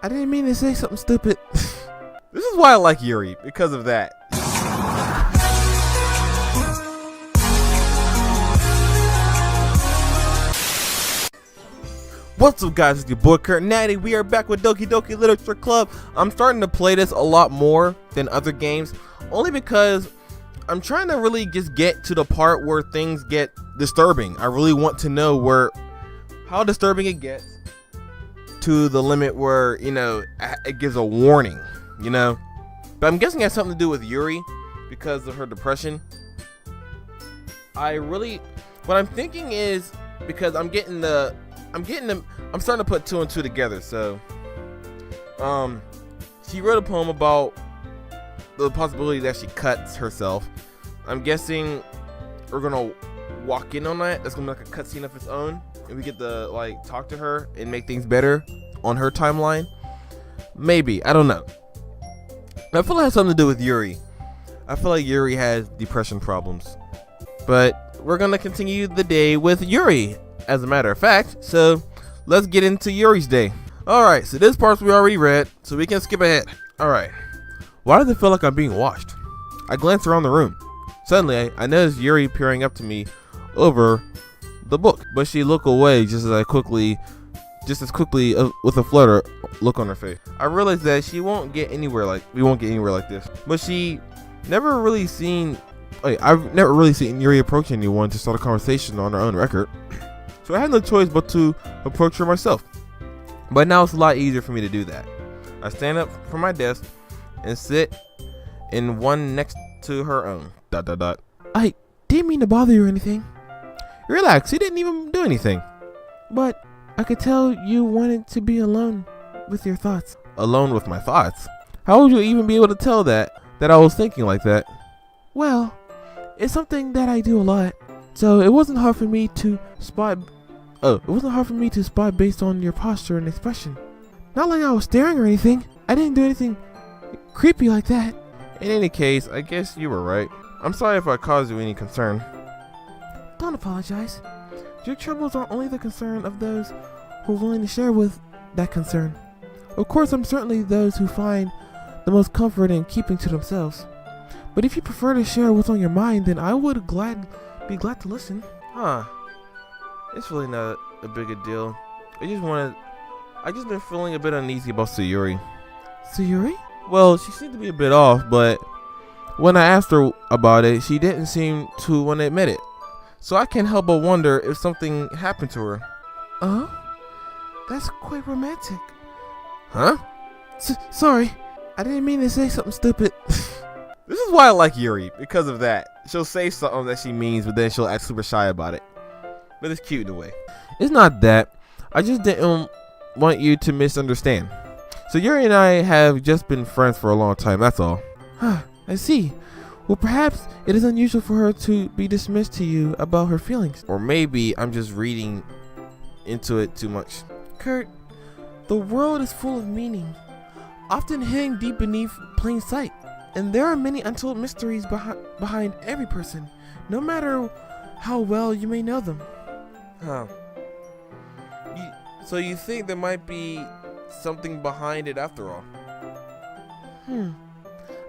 I didn't mean to say something stupid. This is why I like Yuri, because of that. What's up, guys? It's your boy Curt and Naddy. We are back with Doki Doki Literature Club. I'm starting to play this a lot more than other games, only because I'm trying to really just get to the part where things get disturbing. I really want to know how disturbing it gets, to the limit where, it gives a warning, But I'm guessing it has something to do with Yuri because of her depression. What I'm thinking is, because I'm starting to put two and two together. So, she wrote a poem about the possibility that she cuts herself. I'm guessing we're gonna walk in on that. That's gonna be like a cutscene of its own, and we get to talk to her and make things better on her timeline. Maybe, I don't know. I feel like it has something to do with Yuri. I feel like Yuri has depression problems, but we're gonna continue the day with Yuri, as a matter of fact. So let's get into Yuri's day. Alright, so this part we already read, so we can skip ahead. Alright. Why does it feel like I'm being watched? I glance around the room. Suddenly, I notice Yuri peering up to me over the book, but she looked away just as quickly with a flutter look on her face. I realized that we won't get anywhere like this. But I've never really seen Yuri approach anyone to start a conversation on her own record. So I had no choice but to approach her myself. But now it's a lot easier for me to do that. I stand up from my desk and sit in one next to her own. ... I didn't mean to bother you or anything. Relax, you didn't even do anything. But I could tell you wanted to be alone with your thoughts. Alone with my thoughts? How would you even be able to tell that I was thinking like that? Well, it's something that I do a lot. So it wasn't hard for me to spot based on your posture and expression. Not like I was staring or anything. I didn't do anything creepy like that. In any case, I guess you were right. I'm sorry if I caused you any concern. Don't apologize. Your troubles are only the concern of those who are willing to share with that concern. Of course, I'm certainly those who find the most comfort in keeping to themselves. But if you prefer to share what's on your mind, then I would be glad to listen. It's really not a big a deal. I just been feeling a bit uneasy about Sayuri. Sayuri? Well, she seemed to be a bit off, but when I asked her about it, she didn't seem to want to admit it. So I can't help but wonder if something happened to her. Oh? That's quite romantic. Huh? Sorry. I didn't mean to say something stupid. This is why I like Yuri, because of that. She'll say something that she means, but then she'll act super shy about it. But it's cute in a way. It's not that. I just didn't want you to misunderstand. So Yuri and I have just been friends for a long time, that's all. I see. Well, perhaps it is unusual for her to be dismissed to you about her feelings. Or maybe I'm just reading into it too much. Curt, the world is full of meaning, often hidden deep beneath plain sight. And there are many untold mysteries behind every person, no matter how well you may know them. So you think there might be something behind it after all?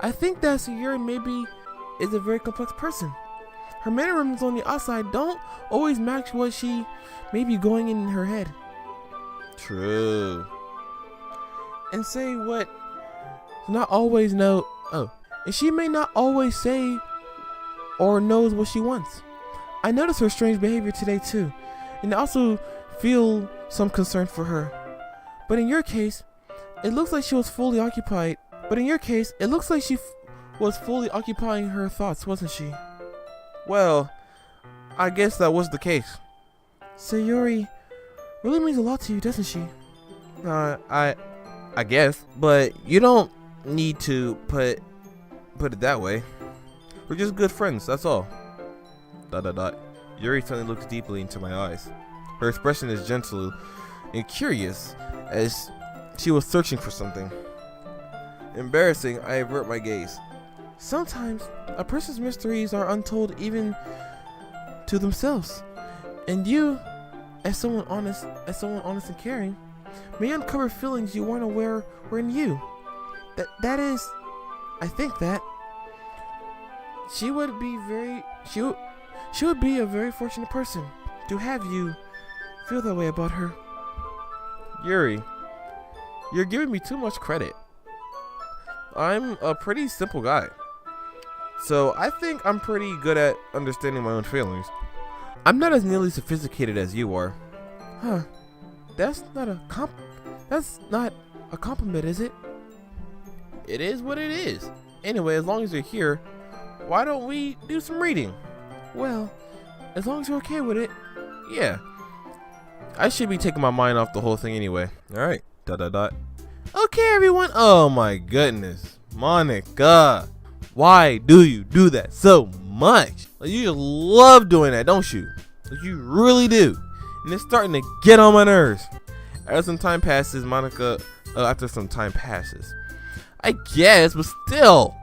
I think that Sayuri maybe is a very complex person. Her mannerisms on the outside don't always match what she may be going in her head. True. And say what not always know. And she may not always say or knows what she wants. I noticed her strange behavior today too, and I also feel some concern for her. But in your case, it looks like she was fully occupied. Was fully occupying her thoughts, wasn't she? Well, I guess that was the case. Sayuri really means a lot to you, doesn't she? I guess, but you don't need to put it that way. We're just good friends, that's all. ... Yuri suddenly looks deeply into my eyes. Her expression is gentle and curious, as she was searching for something. Embarrassing, I avert my gaze. Sometimes a person's mysteries are untold even to themselves, and you, as someone honest and caring, may uncover feelings you weren't aware were in you. That is, I think that she would be a very fortunate person to have you feel that way about her. Yuri, you're giving me too much credit. I'm a pretty simple guy, so I think I'm pretty good at understanding my own feelings. I'm not as nearly sophisticated as you are. Huh? That's not a compliment, is it? It is what it is. Anyway, as long as you're here, why don't we do some reading? Well, as long as you're okay with it. Yeah. I should be taking my mind off the whole thing anyway. Alright. ... Okay, everyone. Oh my goodness. Monica. Why do you do that so much? Like, you just love doing that, don't you? Like, you really do. And it's starting to get on my nerves. After some time passes, I guess, but still.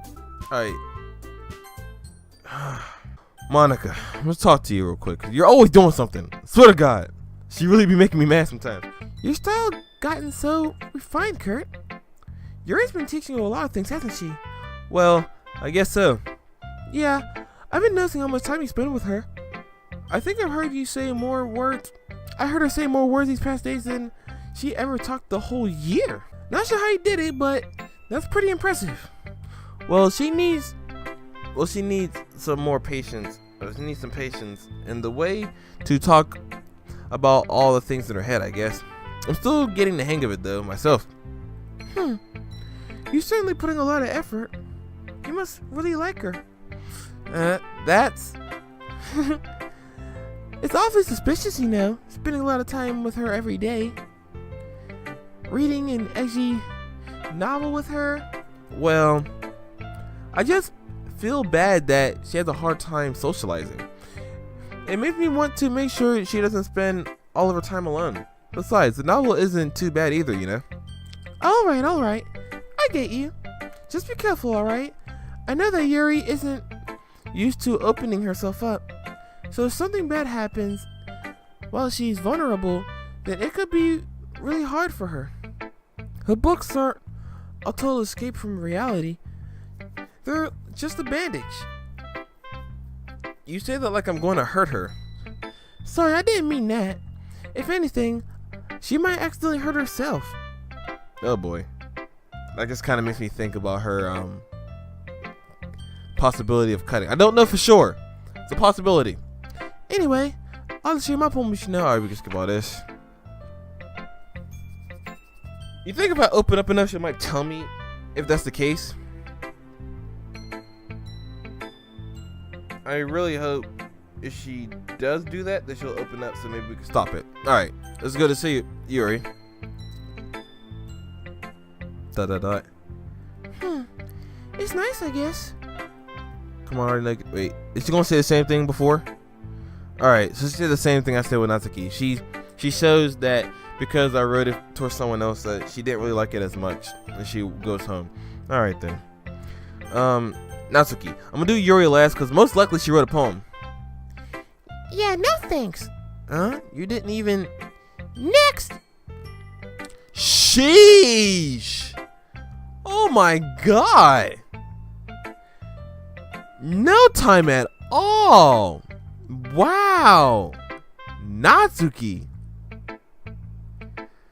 Alright. Monica, let's talk to you real quick. You're always doing something. I swear to God. She really be making me mad sometimes. Your style gotten so refined, Curt. Yuri's been teaching you a lot of things, hasn't she? Well, I guess so. Yeah, I've been noticing how much time you spend with her. I think I've heard you say more words. I heard her say more words these past days than she ever talked the whole year. Not sure how you did it, but that's pretty impressive. Well, she needs some more patience. She needs some patience in the way to talk about all the things in her head, I guess. I'm still getting the hang of it though, myself. You're certainly putting a lot of effort. You must really like her. That's... It's awfully suspicious, you know, spending a lot of time with her every day. Reading an edgy novel with her. Well, I just feel bad that she has a hard time socializing. It makes me want to make sure she doesn't spend all of her time alone. Besides, the novel isn't too bad either, you know. Alright. I get you. Just be careful, alright? I know that Yuri isn't used to opening herself up. So if something bad happens while she's vulnerable, then it could be really hard for her. Her books aren't a total escape from reality. They're just a bandage. You say that like I'm going to hurt her. Sorry, I didn't mean that. If anything, she might accidentally hurt herself. Oh boy. That just kind of makes me think about her possibility of cutting. I don't know for sure. It's a possibility. Anyway, I'll share my poem with you now. Alright, we can skip all this. You think if I open up enough, she might tell me if that's the case? I really hope if she does do that, that she'll open up so maybe we can stop it. Alright, let's go to see Yuri. It's nice, I guess. Come on, like, wait. Is she gonna say the same thing before? Alright, so she said the same thing I said with Natsuki. She shows that because I wrote it towards someone else that she didn't really like it as much. And she goes home. Alright then. Natsuki. I'm gonna do Yuri last because most likely she wrote a poem. Yeah, no thanks. Huh? You didn't even... Next! Sheesh! Oh my god! No time at all! Wow! Natsuki!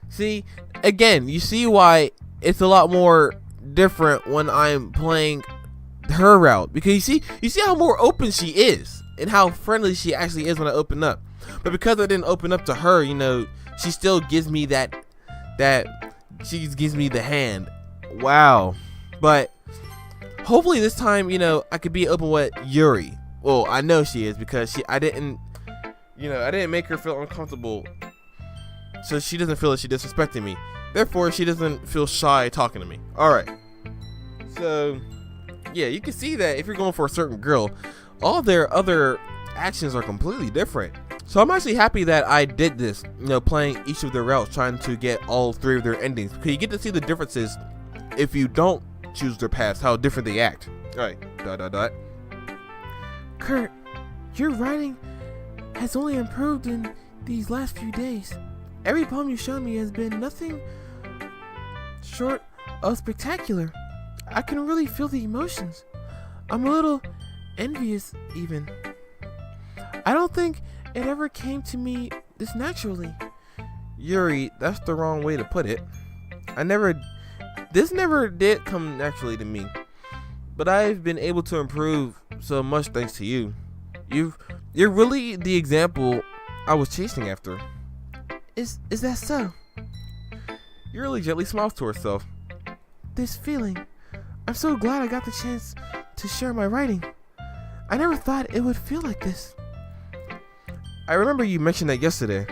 See, again, you see why it's a lot more different when I'm playing her route, because you see how more open she is and how friendly she actually is when I open up. But because I didn't open up to her, you know, she still gives me that she gives me the hand. Wow. But hopefully this time, you know, I could be open with Yuri. Well, I know she is because I didn't make her feel uncomfortable, so she doesn't feel that she's disrespecting me. Therefore, she doesn't feel shy talking to me. Alright. So, yeah, you can see that if you're going for a certain girl, all their other actions are completely different. So I'm actually happy that I did this, you know, playing each of their routes, trying to get all three of their endings. Because you get to see the differences if you don't choose their paths, how different they act. Alright. ... Curt, your writing has only improved in these last few days. Every poem you shown me has been nothing short of spectacular. I can really feel the emotions. I'm a little envious even. I don't think it ever came to me this naturally. Yuri, that's the wrong way to put it. This never did come naturally to me. But I've been able to improve so much thanks to you. You're really the example I was chasing after. Is that so? Yuri gently smiles to herself. This feeling, I'm so glad I got the chance to share my writing. I never thought it would feel like this. I remember you mentioned that yesterday.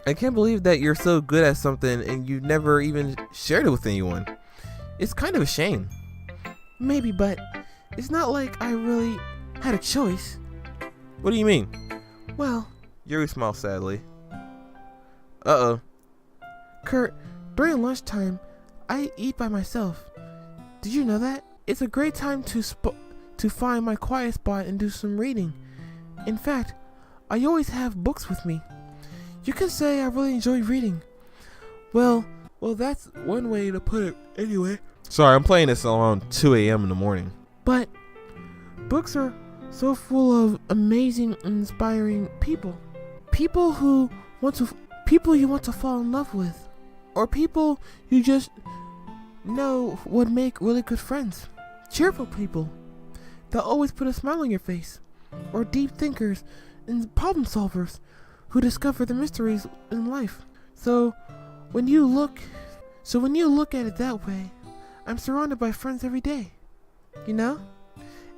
I can't believe that you're so good at something and you never even shared it with anyone. It's kind of a shame. Maybe, but it's not like I really had a choice. What do you mean? Well, Yuri smiled sadly. Uh-oh. Curt, during lunchtime, I eat by myself. Did you know that? It's a great time to find my quiet spot and do some reading. In fact, I always have books with me. You can say I really enjoy reading. Well, that's one way to put it anyway. Sorry, I'm playing this around 2 a.m. in the morning. But books are so full of amazing, inspiring people. People you want to fall in love with. Or people you just know would make really good friends. Cheerful people that always put a smile on your face. Or deep thinkers and problem solvers who discover the mysteries in life. So when you look at it that way, I'm surrounded by friends every day. You know?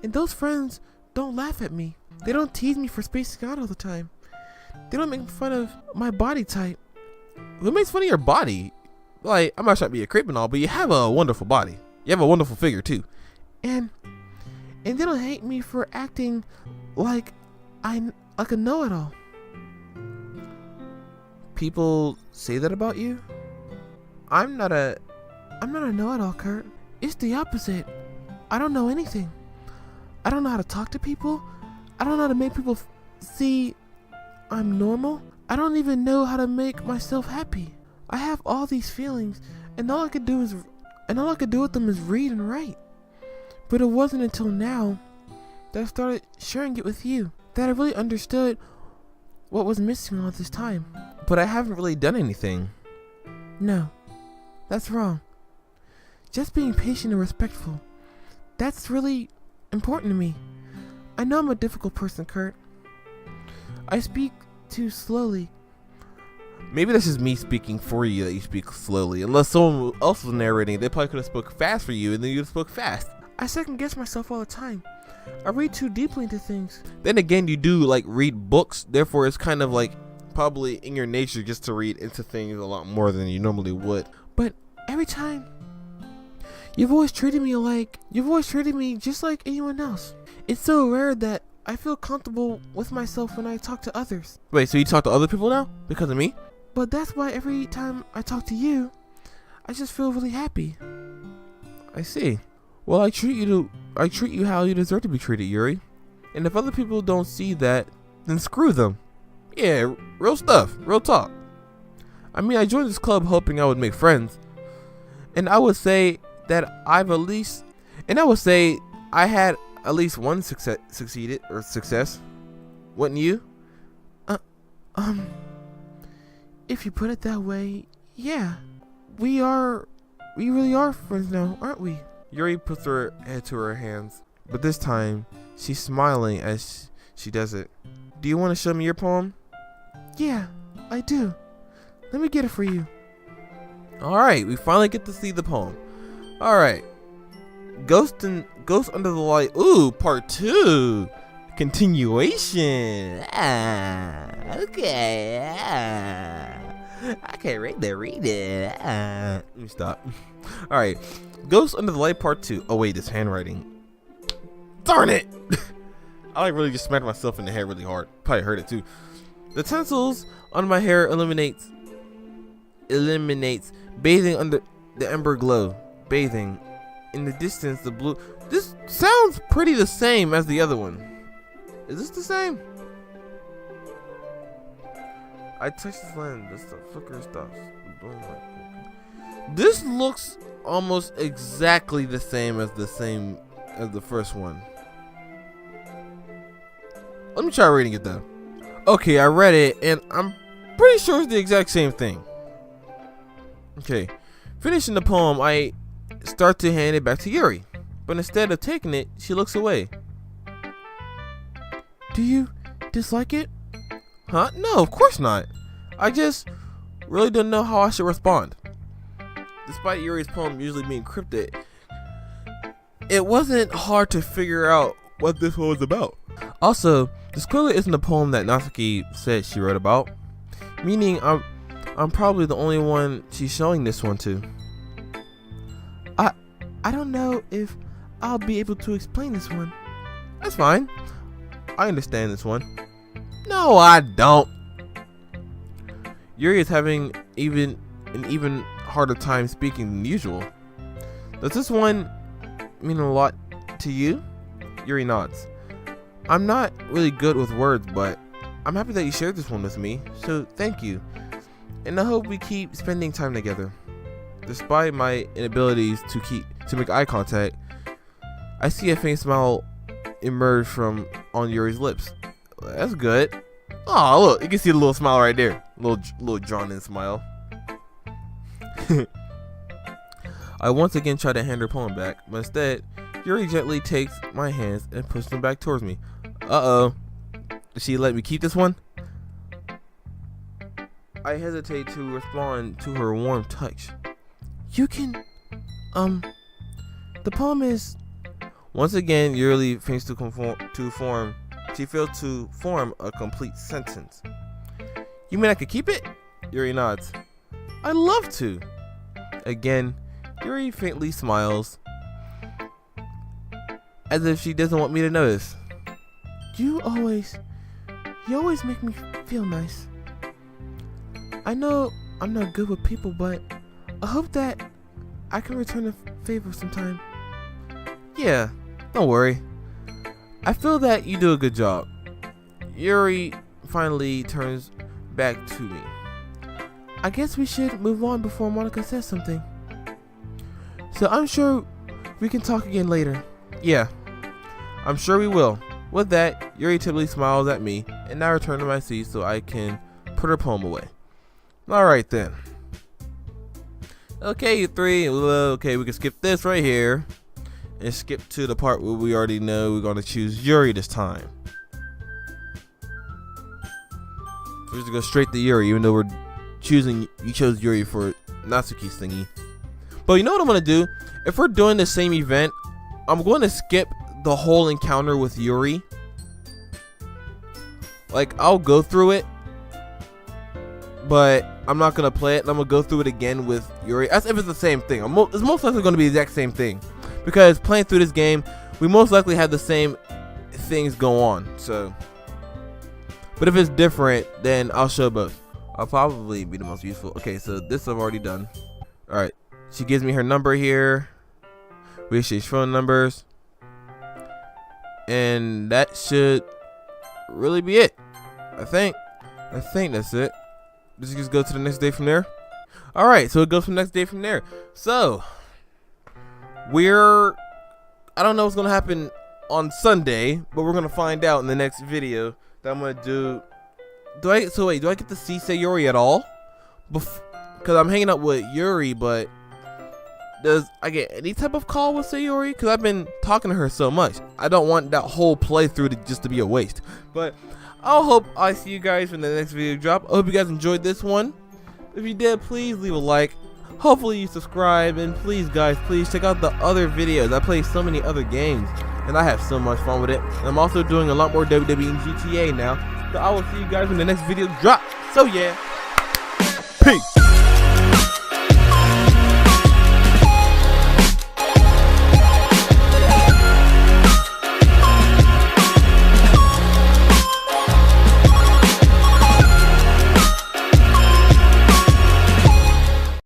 And those friends don't laugh at me. They don't tease me for spacing out all the time. They don't make fun of my body type. Who makes fun of your body? Like, I'm not trying to be a creep and all, but you have a wonderful body. You have a wonderful figure too. And they don't hate me for acting like a know-it-all. People say that about you? I'm not a know-it-all, Curt. It's the opposite. I don't know anything. I don't know how to talk to people. I don't know how to make people see I'm normal. I don't even know how to make myself happy. I have all these feelings, and all I could do with them is read and write. But it wasn't until now that I started sharing it with you that I really understood what was missing all this time. But I haven't really done anything. No, that's wrong. Just being patient and respectful. That's really important to me. I know I'm a difficult person, Curt. I speak too slowly. Maybe that's just me speaking for you that you speak slowly. Unless someone else was narrating, they probably could have spoke fast for you and then you would have spoke fast. I second guess myself all the time. I read too deeply into things. Then again, you do read books, therefore it's kind of probably in your nature just to read into things a lot more than you normally would. But every time, you've always treated me just like anyone else. It's so rare that I feel comfortable with myself when I talk to others. Wait, so you talk to other people now? Because of me? But that's why every time I talk to you, I just feel really happy. I see. Well, I treat you how you deserve to be treated, Yuri. And if other people don't see that, then screw them. Yeah, real stuff, real talk. I mean, I joined this club hoping I would make friends. And I would say that I had at least one success. Wouldn't you? If you put it that way, yeah. We really are friends now, aren't we? Yuri puts her head to her hands, but this time she's smiling as she does it. Do you want to show me your poem? Yeah, I do. Let me get it for you. Alright, we finally get to see the poem. Alright. Ghost Under the Light. Ooh, part 2. Continuation. Okay. I can't read it. Let me stop. Alright. Ghost Under the Light part 2. Oh wait, it's handwriting. Darn it! I really just smacked myself in the head really hard. Probably hurt it too. The tensils on my hair eliminates bathing under the ember glow. Bathing. In the distance, the blue. This sounds pretty the same as the other one. Is this the same? I touched this land. This the flicker stops. This looks almost exactly the same as the first one. Let me try reading it though. Okay, I read it and I'm pretty sure it's the exact same thing. Okay, finishing the poem, I start to hand it back to Yuri, but instead of taking it, she looks away. Do you dislike it? Huh? No, of course not. I just really don't know how I should respond. Despite Yuri's poem usually being cryptic, it wasn't hard to figure out what this one was about. Also, this clearly isn't a poem that Natsuki said she wrote about, meaning I'm probably the only one she's showing this one to. I don't know if I'll be able to explain this one. That's fine. I understand this one. No, I don't. Yuri is having an even harder time speaking than usual. Does this one mean a lot to you? Yuri nods. I'm not really good with words, but I'm happy that you shared this one with me, so thank you. And I hope we keep spending time together. Despite my inabilities to make eye contact, I see a faint smile emerge from on Yuri's lips. That's good. Oh, look, you can see the little smile right there. Little drawn-in smile. I once again try to hand her poem back, but instead, Yuri gently takes my hands and pushes them back towards me. Uh-oh. Did she let me keep this one? I hesitate to respond to her warm touch. You can, the poem is... Once again, Yuri fails to form a complete sentence. You mean I could keep it? Yuri nods. I'd love to. Again, Yuri faintly smiles, as if she doesn't want me to notice. You always make me feel nice. I know I'm not good with people, but I hope that I can return a favor sometime. Yeah, don't worry. I feel that you do a good job. Yuri finally turns back to me. I guess we should move on before Monica says something. So I'm sure we can talk again later. Yeah, I'm sure we will. With that, Yuri typically smiles at me, and I return to my seat so I can put her poem away. Alright then. Okay, you three. Okay, we can skip this right here and skip to the part where we already know we're going to choose Yuri this time. We're just going to go straight to Yuri, even though you chose Yuri for Natsuki's thingy. But you know what I'm going to do? If we're doing the same event, I'm going to skip the whole encounter with Yuri. Like, I'll go through it, but I'm not going to play it, and I'm going to go through it again with Yuri. As if it's the same thing. It's most likely going to be the exact same thing. Because playing through this game, we most likely have the same things go on. So, but if it's different, then I'll show both. I'll probably be the most useful. Okay, so this I've already done. Alright, she gives me her number here. We exchange phone numbers. And that should really be it. I think that's it. Let's just go to the next day from there. Alright, so it goes from the next day from there. So, I don't know what's going to happen on Sunday, but we're going to find out in the next video that I'm going to do. Do I get to see Sayori at all? Because I'm hanging out with Yuri, but does I get any type of call with Sayori? Because I've been talking to her so much. I don't want that whole playthrough just to be a waste. But I hope I see you guys when the next video drop. I hope you guys enjoyed this one. If you did, please leave a like. Hopefully you subscribe, and please guys, please check out the other videos. I play so many other games, and I have so much fun with it. And I'm also doing a lot more WWE and GTA now. So I will see you guys when the next video drop. So yeah, peace.